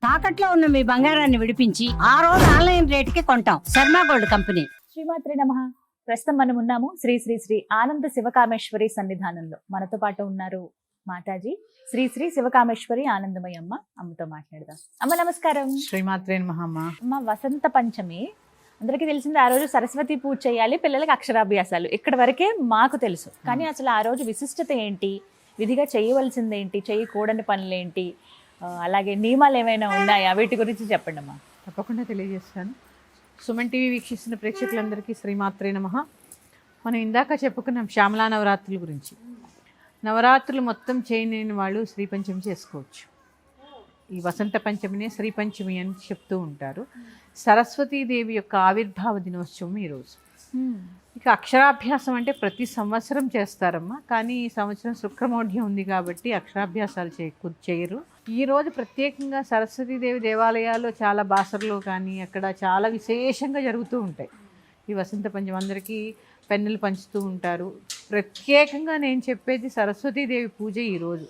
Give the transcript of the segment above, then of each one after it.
తాకట్లో ఉన్న మీ బంగారాన్ని విడిపించి ఆ రోజు ఆన్లైన్ రేటుకి కొంటాం. Sharma gold company. శ్రీమాత్రే నమః. ప్రస్తుతం మనం ఉన్నాము శ్రీ శ్రీ శ్రీ ఆనంద శివకామేశ్వరి సన్నిధానంలో. మనతో పాటు ఉన్నారు మాతాజీ శ్రీ శ్రీ శివకామేశ్వరి ఆనందమయ్య అమ్మ. అమ్మతో మాట్లాడదాం. అమ్మ నమస్కారం. శ్రీమాత్రే నమః. అమ్మ, వసంత పంచమి అందరికీ తెలిసింది. ఆ రోజు సరస్వతి పూజ చేయాలి, పిల్లలకి అక్షరాభ్యాసాలు. ఇక్కడ వరకే మాకు తెలుసు. కానీ అసలు ఆ రోజు విశిష్టత ఏంటి, విధిగా చేయవలసింది ఏంటి, చేయకూడని పనులు ఏంటి, అలాగే నియమాలు ఏమైనా ఉన్నాయా, వీటి గురించి చెప్పండి అమ్మా. తప్పకుండా తెలియజేస్తాను. సుమన్ టీవీ వీక్షిస్తున్న ప్రేక్షకులందరికీ శ్రీమాత్రే నమః. మనం ఇందాక చెప్పుకున్నాం శ్యామలా నవరాత్రుల గురించి. నవరాత్రులు మొత్తం చేయలేని వాళ్ళు శ్రీ పంచమి చేసుకోవచ్చు. ఈ వసంత పంచమినే శ్రీ పంచమి అని చెప్తూ ఉంటారు. సరస్వతీదేవి యొక్క ఆవిర్భావ దినోత్సవం ఈరోజు. ఇక అక్షరాభ్యాసం అంటే ప్రతి సంవత్సరం చేస్తారమ్మా, కానీ ఈ సంవత్సరం శుక్రమౌఢ్యం ఉంది కాబట్టి అక్షరాభ్యాసాలు చేయరు. ఈరోజు ప్రత్యేకంగా సరస్వతీదేవి దేవాలయాల్లో చాలా బాసర్లో కానీ అక్కడ చాలా విశేషంగా జరుగుతూ ఉంటాయి. ఈ వసంత పంచమి అందరికీ పెన్నులు పంచుతూ ఉంటారు. ప్రత్యేకంగా నేను చెప్పేది సరస్వతీదేవి పూజ ఈరోజు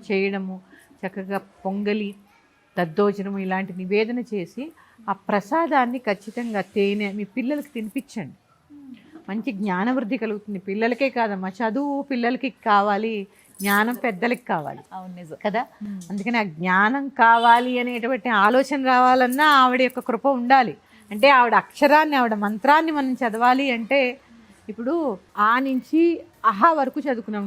చేయడము, చక్కగా పొంగలి, దద్దోజనము ఇలాంటి నివేదన చేసి ఆ ప్రసాదాన్ని ఖచ్చితంగా తేనె మీ పిల్లలకి తినిపించండి. మంచి జ్ఞానవృద్ధి కలుగుతుంది. పిల్లలకే కాదమ్మా, చదువు పిల్లలకి కావాలి, జ్ఞానం పెద్దలకి కావాలి. అవును, నిజం కదా. అందుకని ఆ జ్ఞానం కావాలి అనేటువంటి ఆలోచన రావాలన్నా ఆవిడ యొక్క కృప ఉండాలి. అంటే ఆవిడ అక్షరాన్ని, ఆవిడ మంత్రాన్ని మనం చదవాలి అంటే ఇప్పుడు ఆ నుంచి అహా వరకు చదువుకున్నాం.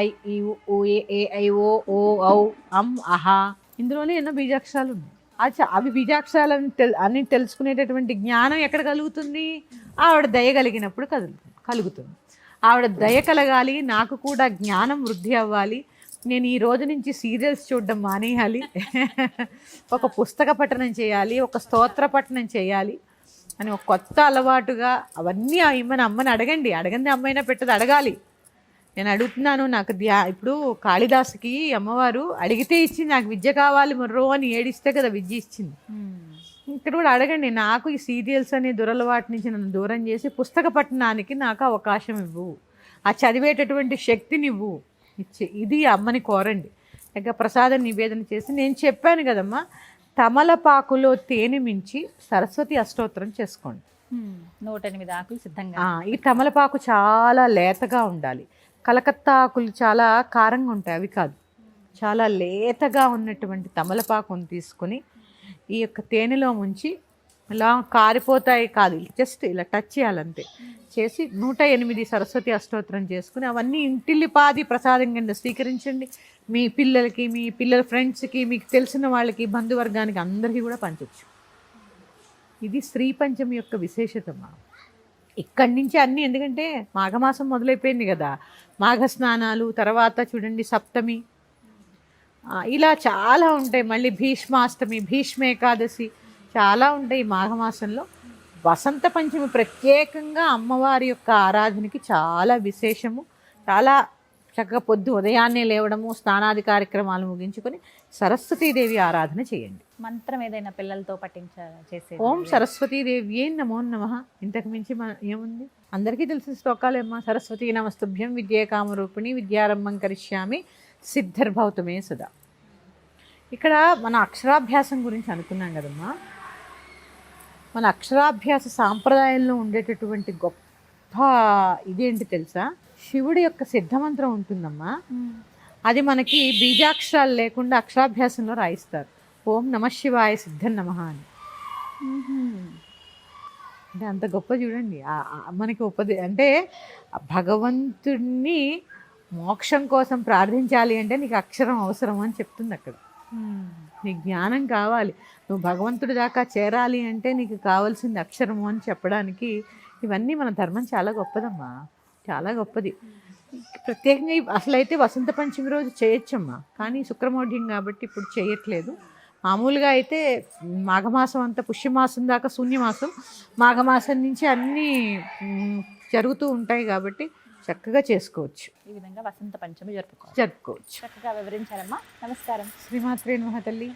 ఐ ఈ ఓ ఏ ఐ ఓ ఓ ఔ అం అహా, ఇందులోనే ఎన్నో బీజాక్షరాలు ఉన్నాయి. అవి బీజాక్షరాలను అన్ని తెలుసుకునేటటువంటి జ్ఞానం ఎక్కడ కలుగుతుంది? ఆవిడ దయ కలిగినప్పుడు కలుగుతుంది. ఆవిడ దయ కలగాలి, నాకు కూడా జ్ఞానం వృద్ధి అవ్వాలి, నేను ఈ రోజు నుంచి సీరియల్స్ చూడడం మానేయాలి, ఒక పుస్తక పఠనం చేయాలి, ఒక స్తోత్ర పఠనం చేయాలి అని ఒక కొత్త అలవాటుగా అవన్నీ అమ్మని అడగండి. అడగంది అమ్మైనా పెట్టదు, అడగాలి. నేను అడుగుతున్నాను. నాకు ఇప్పుడు కాళిదాసుకి అమ్మవారు అడిగితే ఇచ్చింది, నాకు విద్య కావాలి మొర్రో అని ఏడిస్తే కదా విద్య ఇచ్చింది. ఇక్కడ కూడా అడగండి, నాకు ఈ సీరియల్స్ అనే దురలవాటి నుంచి నన్ను దూరం చేసి పుస్తక పఠనానికి నాకు అవకాశం ఇవ్వు, ఆ చదివేటటువంటి శక్తిని ఇవ్వు, ఇది అమ్మని కోరండి. ఇక ప్రసాదం నివేదన చేసి నేను చెప్పాను కదమ్మా, తమలపాకులో తేనె మించి సరస్వతి అష్టోత్తరం చేసుకోండి. 108 ఆకులు సిద్ధంగా. ఈ తమలపాకు చాలా లేతగా ఉండాలి. కలకత్తా ఆకులు చాలా కారంగా ఉంటాయి, అవి కాదు. చాలా లేతగా ఉన్నటువంటి తమలపాకును తీసుకొని ఈ యొక్క తేనెలో ముంచి ఇలా కారిపోతాయి కాదు, జస్ట్ ఇలా టచ్ చేయాలంతే. చేసి 108 సరస్వతి అష్టోత్తరం చేసుకుని అవన్నీ ఇంటిల్లిపాది ప్రసాదం కింద స్వీకరించండి. మీ పిల్లలకి, మీ పిల్లల ఫ్రెండ్స్కి, మీకు తెలిసిన వాళ్ళకి, బంధువర్గానికి అందరికీ కూడా పంచవచ్చు. ఇది శ్రీ పంచమి యొక్క విశేషతమా. ఇక్కడి నుంచి అన్నీ, ఎందుకంటే మాఘమాసం మొదలైపోయింది కదా, మాఘ స్నానాలు, తర్వాత చూడండి సప్తమి, ఇలా చాలా ఉంటాయి. మళ్ళీ భీష్మాష్టమి, భీష్మ ఏకాదశి చాలా ఉంటాయి ఈ మాఘమాసంలో. వసంత పంచమి ప్రత్యేకంగా అమ్మవారి యొక్క ఆరాధనకి చాలా విశేషము. చాలా చక్కగా ఉదయాన్నే లేవడము, స్నానాది కార్యక్రమాలు ముగించుకొని సరస్వతీదేవి ఆరాధన చేయండి. మంత్రం ఏదైనా పిల్లలతో చేసే ఓం సరస్వతీదేవి నమో నమః. ఇంతకు మించి ఏముంది? అందరికీ తెలిసిన శ్లోకాలేమ్మా. సరస్వతీ నమస్తుభ్యం విద్యే కామరూపిణి విద్యారంభం కరిష్యామి సిద్ధిర్భవతుమే సదా. ఇక్కడ మన అక్షరాభ్యాసం గురించి అనుకున్నాం కదమ్మా. మన అక్షరాభ్యాస సాంప్రదాయంలో ఉండేటటువంటి గొప్ప ఇదేంటి తెలుసా? శివుడి యొక్క సిద్ధమంత్రం ఉంటుందమ్మా. అది మనకి బీజాక్షరాలు లేకుండా అక్షరాభ్యాసంలో రాయిస్తారు. ఓం నమ శివాయ సిద్ధం నమః అని. అంటే అంత గొప్ప చూడండి. మనకి అంటే భగవంతుడిని మోక్షం కోసం ప్రార్థించాలి అంటే నీకు అక్షరం అవసరం అని చెప్తుంది అక్కడ. నీకు జ్ఞానం కావాలి, నువ్వు భగవంతుడి దాకా చేరాలి అంటే నీకు కావాల్సింది అక్షరము అని చెప్పడానికి ఇవన్నీ మన ధర్మం చాలా గొప్పదమ్మా, చాలా గొప్పది. ప్రత్యేకంగా అసలైతే వసంత పంచమి రోజు చేయొచ్చమ్మా, కానీ శుక్రమౌఢ్యం కాబట్టి ఇప్పుడు చేయట్లేదు. మామూలుగా అయితే మాఘమాసం అంతా పుష్యమాసం దాకా శూన్యమాసం, మాఘమాసం నుంచి అన్నీ జరుగుతూ ఉంటాయి కాబట్టి చక్కగా చేసుకోవచ్చు. ఈ విధంగా వసంత పంచమి జరుపుకోవచ్చు. జరుపుకోవచ్చు. చక్కగా వివరించారమ్మా. నమస్కారం. శ్రీమాత్రే నమః తల్లి.